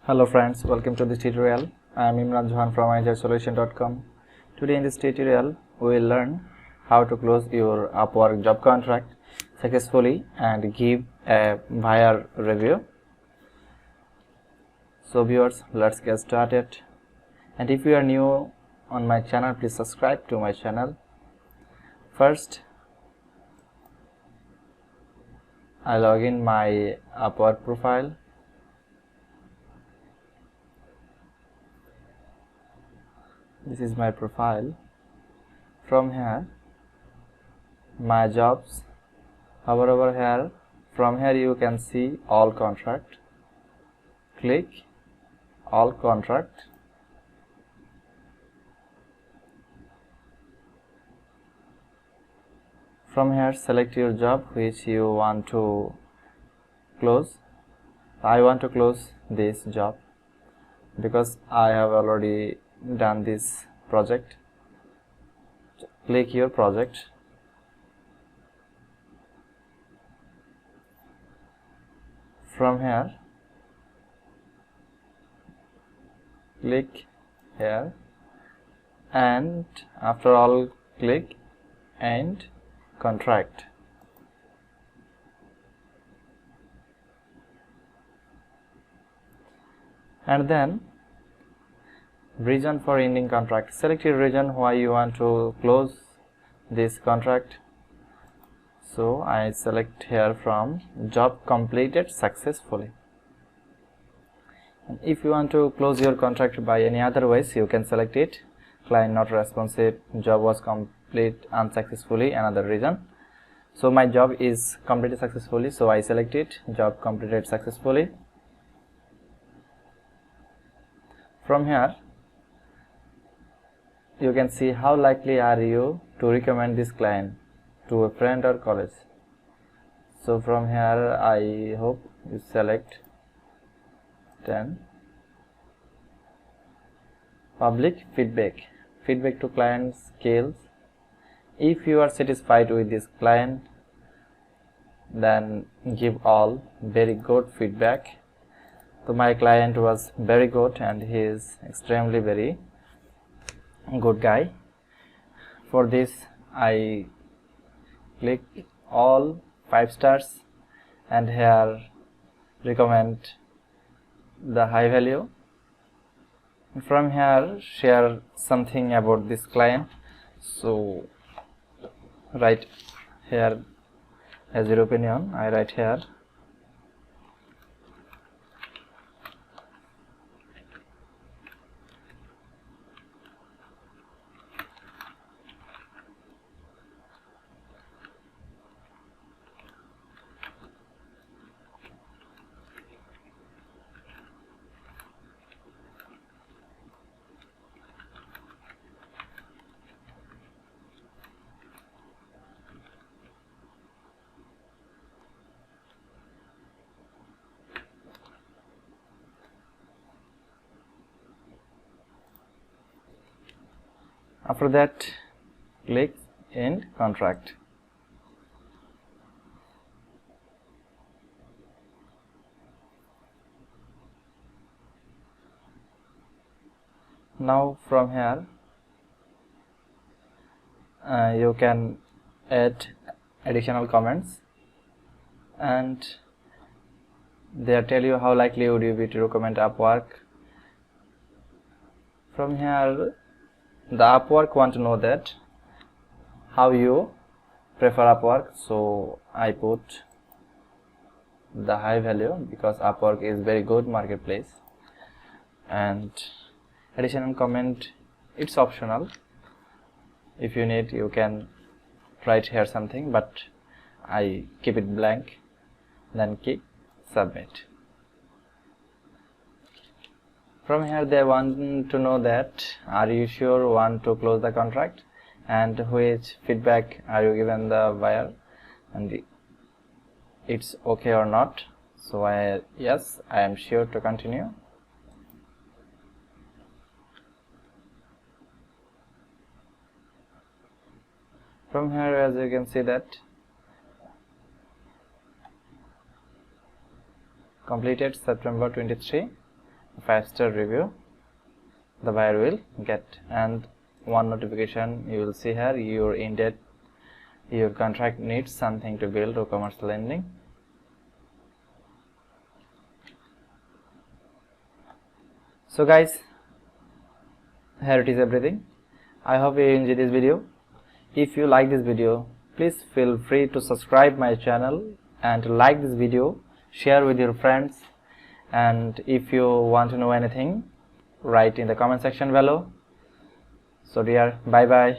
Hello friends, welcome to this tutorial. I am Imran Johan from ijarsolution.com. Today in this tutorial, we will learn how to close your Upwork job contract successfully and give a buyer review. So viewers, let's get started. And if you are new on my channel, please subscribe to my channel. First, I log in my Upwork profile. This is my profile. From here, my jobs. Hover over here. From here you can see all contract. Click all contract. From here select your job which you want to close. I want to close this job because I have already done this project. Click your project. From here click here, and after all click end contract. And then reason for ending contract. Select your reason why you want to close this contract. So I select here from job completed successfully. And if you want to close your contract by any other ways, you can select it. Client not responsive, job was complete unsuccessfully, another reason. So my job is completed successfully, so I select it, job completed successfully. From here you can see how likely are you to recommend this client to a friend or colleague. So from here I hope you select 10. Public feedback to client skills. If you are satisfied with this client, then give all very good feedback. So my client was very good and he is extremely very good guy. For this I click all 5 stars and here recommend the high value. From here share something about this client. So write here as your opinion. I write here after that click end contract. Now from here you can add additional comments and they tell you how likely would you be to recommend Upwork. From here the Upwork want to know that how you prefer Upwork, so I put the high value because Upwork is very good marketplace. And additional comment, it's optional. If you need you can write here something, but I keep it blank. Then click submit. From here they want to know that are you sure want to close the contract and which feedback are you given the buyer and it's okay or not. So yes, I am sure to continue. From here as you can see that completed September 23 5-star review the buyer will get, and one notification you will see here, your in-date, your contract needs something to build WooCommerce landing. So guys, here it is everything. I hope you enjoyed this video. If you like this video, please feel free to subscribe my channel and like this video, share with your friends, and if you want to know anything, write in the comment section below. So dear, bye bye.